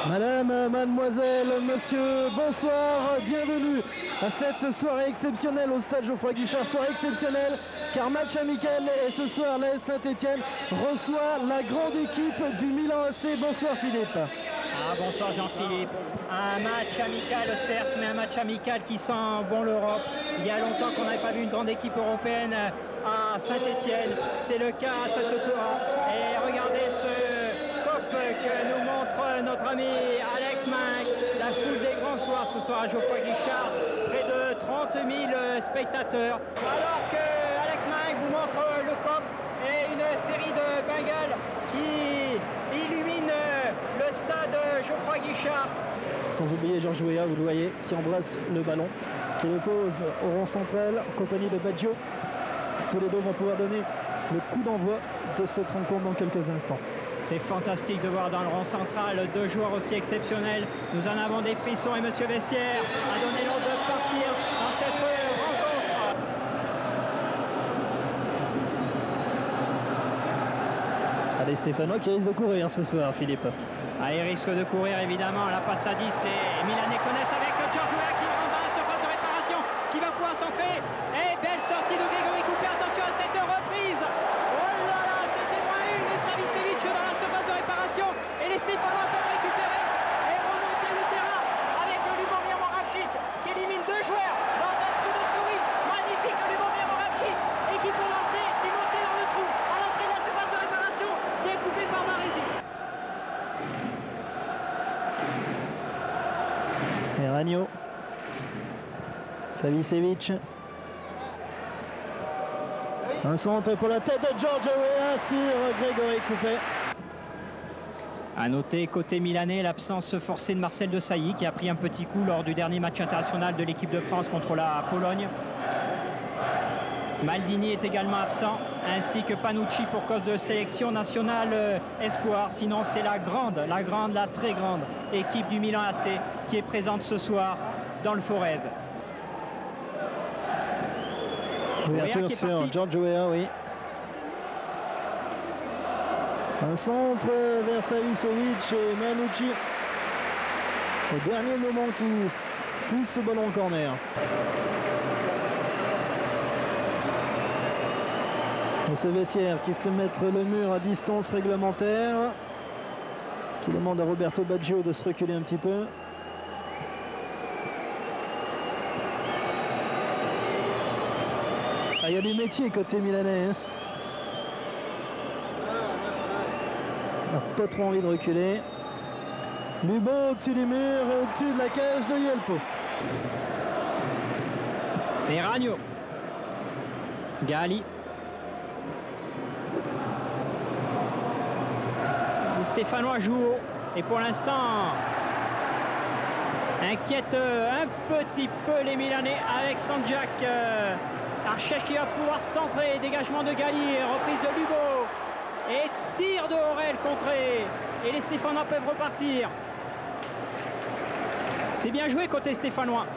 Madame, mademoiselle, monsieur, bonsoir, bienvenue à cette soirée exceptionnelle au stade Geoffroy Guichard, soirée exceptionnelle car match amical et ce soir l'AS Saint-Etienne reçoit la grande équipe du Milan AC. Bonsoir Philippe. Bonsoir Jean-Philippe. Un match amical certes, mais un match amical qui sent bon l'Europe. Il y a longtemps qu'on n'avait pas vu une grande équipe européenne à Saint-Etienne. C'est le cas à Saint-Ouen. Et regardez ce COP que nous montre notre ami Alex Minck. La foule des grands soirs ce soir à Geoffroy Guichard. Près de 30 000 spectateurs. Alors que Alex Minck vous montre le COP et une série de bengals qui illumine le stade Geoffroy Guichard. Sans oublier Georges Weah, vous le voyez, qui embrasse le ballon, qui le pose au rond central en compagnie de Baggio. Tous les deux vont pouvoir donner le coup d'envoi de cette rencontre dans quelques instants. C'est fantastique de voir dans le rond central deux joueurs aussi exceptionnels. Nous en avons des frissons et Monsieur Vessière a donné l'ordre de partir dans cette rencontre. Allez, Stéphanois qui risque de courir ce soir, Philippe. Il risque de courir évidemment. La passe à 10, les Milanais connaissent avec Georges Weah qui rentre dans la surface de réparation, qui va pouvoir centrer. Et belle sortie de Grégory Coupé. Attention à cette reprise. Oh là là, c'était moins une. Et Savicevic dans la surface de réparation. Et les Stéphanois peuvent récupérer et remonter le terrain avec Lubomir Moravchik qui élimine deux joueurs dans un trou de souris. Magnifique Lubomir Moravchik. Et qui peut lancer Timothée dans le trou à l'entrée de la surface de réparation qui est coupé par Baresi. Et Ragno, Savicevic, un centre pour la tête de Georges Weah sur Grégory Coupé. À noter côté milanais l'absence forcée de Marcel Desailly qui a pris un petit coup lors du dernier match international de l'équipe de France contre la Pologne. Maldini est également absent, ainsi que Panucci pour cause de sélection nationale espoir. Sinon c'est la très grande équipe du Milan AC qui est présente ce soir dans le Forez. Ouverture sur Georges Weah, oui. Un centre vers Savicevic et Manucci. Au dernier moment qui pousse ce ballon en corner. Ce Vessière qui fait mettre le mur à distance réglementaire, qui demande à Roberto Baggio de se reculer un petit peu. Il y a du métier côté milanais. On n'a pas trop envie de reculer. Lubo au-dessus du mur et au-dessus de la cage de Yelpo. Et Ragno. Gali. Les Stéphanois jouent haut et pour l'instant inquiète un petit peu les Milanais avec Sanjak. Archèche qui va pouvoir centrer, dégagement de Gali, reprise de Lubo et tir de Aurel contré et les Stéphanois peuvent repartir. C'est bien joué côté stéphanois.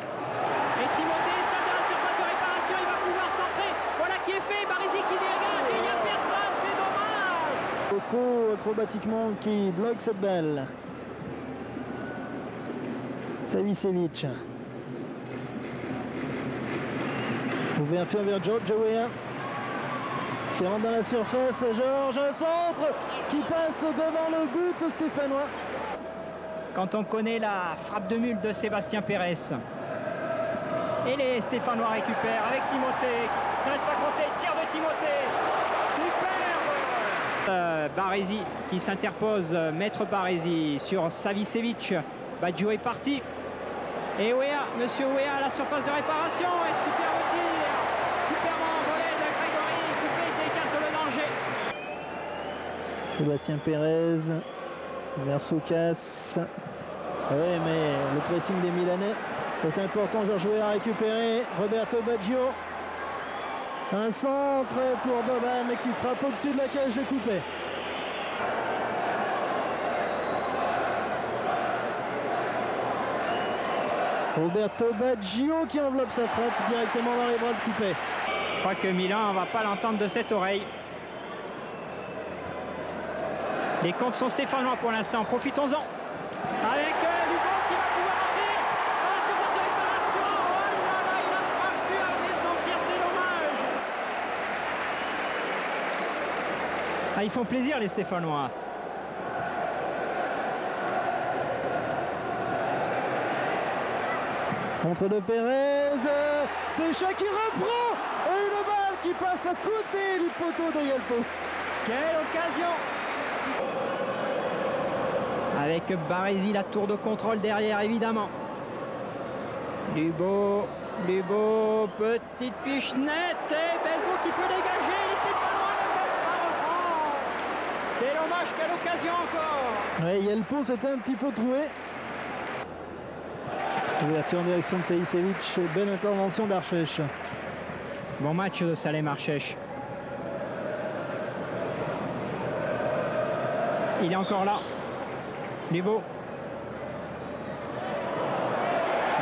Et Timothée sort de la surface de réparation, il va pouvoir centrer. Voilà qui est fait, Baresi qui dégage et il n'y a personne, c'est dommage. Coco acrobatiquement qui bloque cette balle. Savicevic. Ouverture vers Georges Weah qui rentre dans la surface. Georges, un centre qui passe devant le but stéphanois. Quand on connaît la frappe de mule de Sébastien Pérez. Et les Stéphanois récupèrent avec Timothée. Ça ne laisse pas compter, tir de Timothée. Superbe. Baresi qui s'interpose, maître Baresi sur Savicevic. Baggio est parti. Et Weah, monsieur Weah à la surface de réparation. Et superbe tir. Superbe envolé de Grégory Coupé qui écarte le danger. Sébastien Pérez vers Soukas. Oui, mais le pressing des Milanais est important. Georges Weah a récupéré. Roberto Baggio. Un centre pour Boban qui frappe au-dessus de la cage de Coupé. Roberto Baggio qui enveloppe sa frappe directement dans les bras de Coupé. Je crois que Milan ne va pas l'entendre de cette oreille. Les comptes sont stéphanois pour l'instant, profitons-en. Avec Lugo qui va pouvoir appeler à la surface de réparation. Oh là là, il n'a pas pu arriver sans tir, c'est dommage. Ah, ils font plaisir les Stéphanois. Centre de Pérez, c'est Chat qui reprend et une balle qui passe à côté du poteau de Yelpo. Quelle occasion! Avec Baresi, la tour de contrôle derrière, évidemment. Lubo, petite pichenette et Belbo qui peut dégager. Les Stéphanois ne peuvent pas reprendre. C'est dommage, quelle occasion encore! Ouais, Yelpo s'était un petit peu troué. Ouverture en direction de Savicevic, belle intervention d'Archèche. Bon match de Salem Archèche. Il est encore là. Lubo.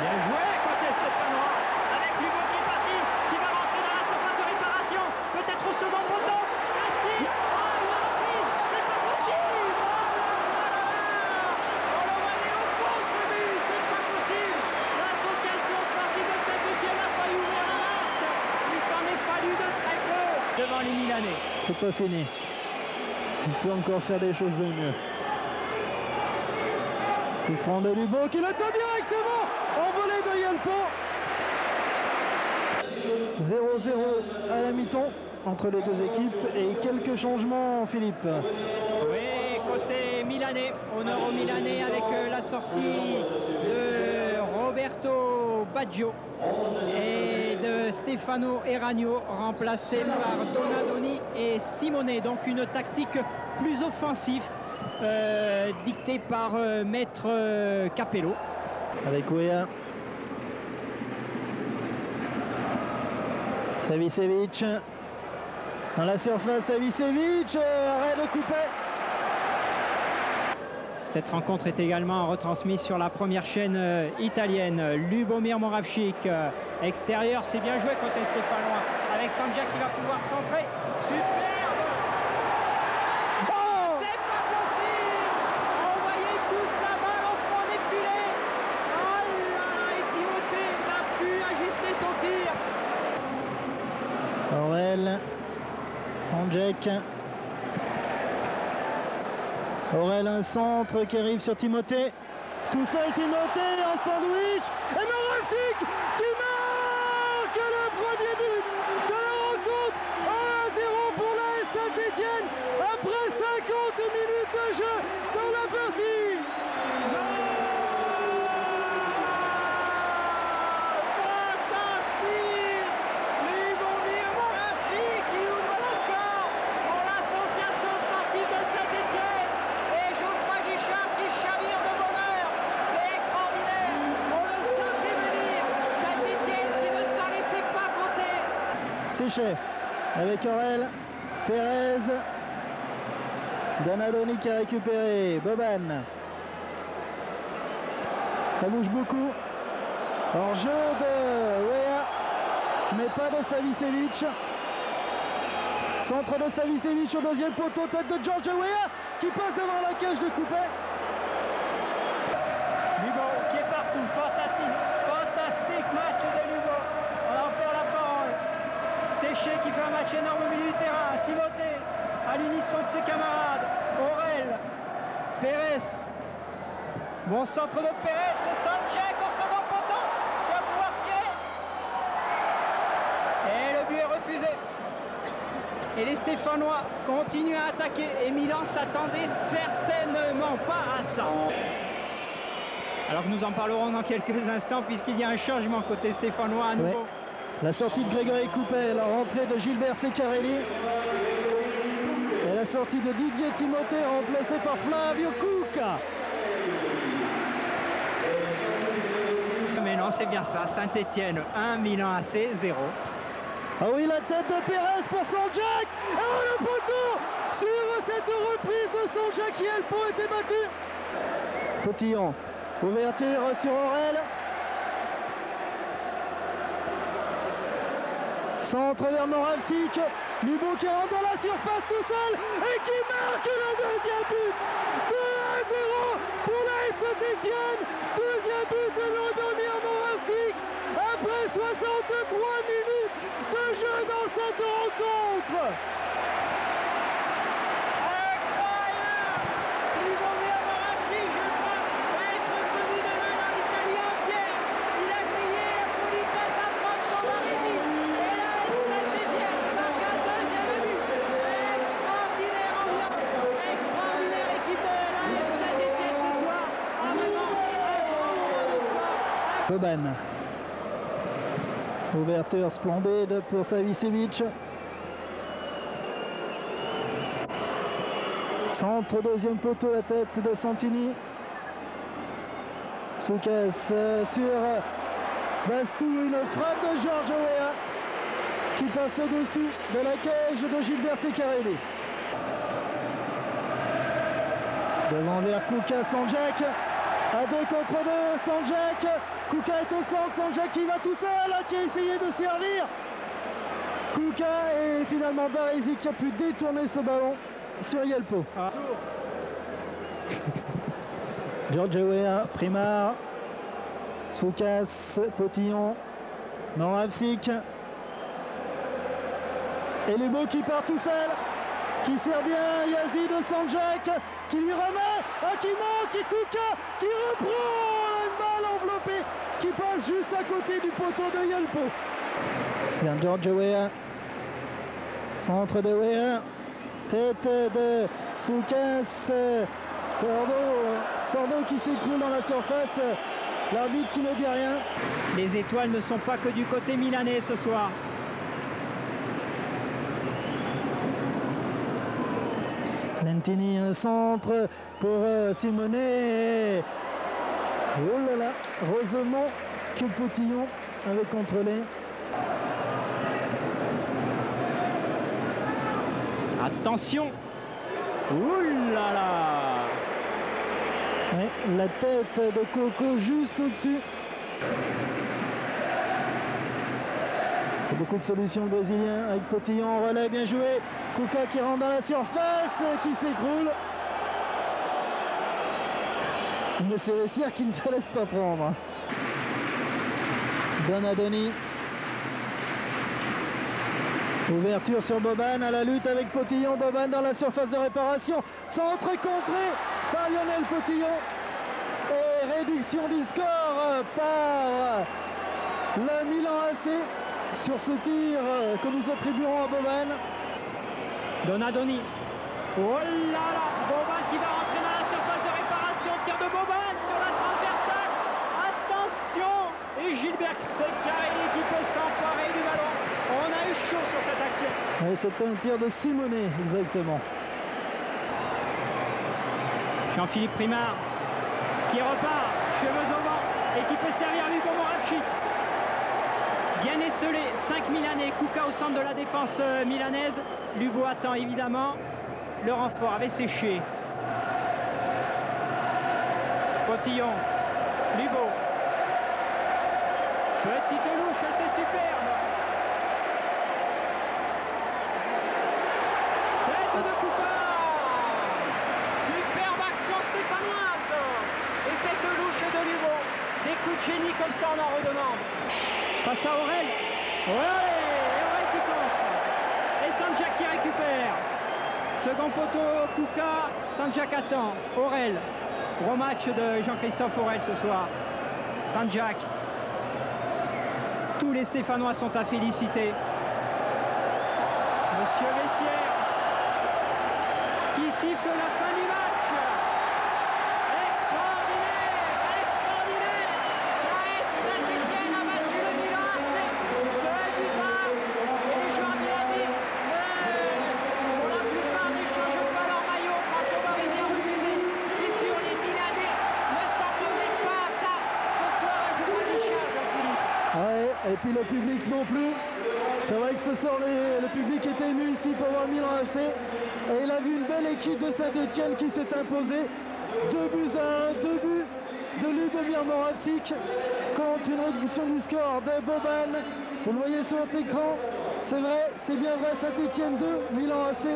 Bien joué côté Stéphanois. Avec Lubo qui est parti, qui va rentrer dans la surface de réparation. Peut-être au second poteau. Un tir. Oh, il a repris. C'est pas possible. Oh là là là. On le voyait au fond ce but. C'est pas possible. L'association sportive de Saint-Étienne a failli ouvrir la marque. Il s'en est fallu de très peu devant les Milanais. C'est pas fini. Il peut encore faire des choses de mieux. Coup franc de Lubo qui l'attend directement en volée de Yelpo. 0-0 à la mi-temps entre les deux équipes et quelques changements, Philippe. Oui, côté milanais, honneur aux Milanais avec la sortie de Roberto Baggio et de Stefano Erragno remplacé par Donadoni et Simone. Donc une tactique plus offensive dictée par Maître Capello. Avec Weah. Savicevic. Dans la surface, Savicevic. Arrêt de couper. Cette rencontre est également retransmise sur la première chaîne italienne. Lubomir Moravchik, extérieur, c'est bien joué côté stéphanois. Avec Sanjak qui va pouvoir centrer. Superbe! Oh, c'est pas possible! Envoyez tous la balle au fond des filets. Oh là là, et Timothée n'a pu ajuster son tir. Aurel. Sanjak. Aurel, un centre qui arrive sur Timothée. Tout seul Timothée en sandwich. Et Moravchik qui marque le premier but de la rencontre. 1-0 pour la Saint-Étienne après 50 minutes de jeu dans la partie. Fantastique! Lubomir Moravchik qui ouvre le score pour l'association sportive de Saint-Étienne. Et Geoffroy Guichard qui chavire de bonheur. C'est extraordinaire. On le sentait venir. Saint-Étienne qui ne s'en laissait pas compter. Séchet avec Aurel. Pérez. Donadoni qui a récupéré. Boban. Ça bouge beaucoup. En jeu de Weah, mais pas de Savicevic. Centre de Savicevic au deuxième poteau, tête de George Weah qui passe devant la cage de Coupet. Lugo qui est partout. Fantastique match de Lugo. On en perd la parole. Séché qui fait un match énorme au milieu du terrain. Timothée à l'unité de ses camarades. Aurel. Pérez. Bon centre de Pérez. C'est Sanjak au second poteau. Il va pouvoir tirer. Et le but est refusé. Et les Stéphanois continuent à attaquer. Et Milan s'attendait certainement pas à ça. Alors que nous en parlerons dans quelques instants puisqu'il y a un changement côté stéphanois à nouveau. Ouais. La sortie de Grégory Coupet, la rentrée de Gilbert Ceccarelli. Et la sortie de Didier Timothée remplacé par Flavio Cucca. Mais non, c'est bien ça. Saint-Étienne 1, Milan AC 0. Ah oui, la tête de Pérez pour Sanjak. Oh, le poteau sur cette reprise de Sanjak qui Yelpo était battu. Cotillon, ouverture sur Aurel. Centre vers Moravchik. Lubo qui rentre dans la surface tout seul et qui marque le deuxième but. 2-0 pour la Saint-Étienne. Deuxième but de Lubomir Moravcik après 63 minutes de jeu dans cette rencontre. Boban. Ouverture splendide pour Savicevic. Centre, deuxième poteau, la tête de Santini. Soukas sur Bastou, une frappe de Georges Weah qui passe au-dessus de la cage de Gilbert Ceccarelli. Devant vers Kuka, Sanjak. À 2 contre 2, Sanjak. Kuka est au centre, Sanjak qui va tout seul, qui a essayé de servir. Kuka et finalement Baresi qui a pu détourner ce ballon sur Yelpo. Georges Weah, Primard, Soukas, Potillon, Moravcik. Et Lubo qui part tout seul, qui sert bien Yazid de Sanjak, qui lui remet, qui manque, et Kuka qui reprend une balle enveloppée, qui passe juste à côté du poteau de Yelpo. Bien Georges Weah, centre de Weah, tête de Soukas, Sordo qui s'écroule dans la surface, l'arbitre qui ne dit rien. Les étoiles ne sont pas que du côté milanais ce soir. Lentini, un centre pour Simonet. Oh là là, heureusement que Potillon avait contrôlé. Attention. Ouh là là. Ouais, la tête de Coco juste au-dessus. Beaucoup de solutions le Brésilien avec Potillon en relais, bien joué. Kuka qui rentre dans la surface, qui s'écroule. Mais c'est Vessière qui ne se laisse pas prendre. Donadoni. Ouverture sur Boban à la lutte avec Potillon. Boban dans la surface de réparation. Centre contré par Lionel Potillon. Et réduction du score par le Milan AC sur ce tir que nous attribuerons à Boban. Donadoni. Oh là là, Boban qui va rentrer dans la surface de réparation. Tir de Boban sur la transversale. Attention. Et Gilbert Ceccarelli qui peut s'emparer du ballon. On a eu chaud sur cette action. Et c'est un tir de Simonet, exactement. Jean-Philippe Primard qui repart, cheveux au vent, et qui peut servir lui pour Moravcik. Bien esselé, 5 Milanais, Kuka au centre de la défense milanaise. Lubo attend évidemment. Le renfort avait séché. Potillon, Lubo. Petite louche assez superbe. Tête de Kuka. Superbe action stéphanoise. Et cette louche de Lubo. Des coups de génie comme ça on en redemande. Passe à Aurel. Ouais, et Aurel qui contre. Et Sanjak qui récupère. Second poteau, Kuka. Sanjak attend. Aurel. Gros match de Jean-Christophe Aurel ce soir. Sanjak. Tous les Stéphanois sont à féliciter. Monsieur Vessière qui siffle la fin du match. Extraordinaire, extraordinaire. L'AS Saint-Étienne a battu le Milan AC 2-1. Et les joueurs milanais, pour la plupart, n'échangent pas leur maillot. Franco Baresi a refusé. C'est sûr, les Milanais ne s'attendaient pas à ça. Ce soir, à jouer des charges, Jean-Philippe. Ouais, et puis le public non plus. C'est vrai que ce soir, le public était ému ici pour voir Milan AC. Et il a vu une belle équipe de Saint-Étienne qui s'est imposée. 2-1, 2 buts de Lubomir Moravcik contre une réduction du score de Boban. Vous le voyez sur votre écran. C'est vrai, c'est bien vrai, Saint-Étienne 2, Milan AC 1.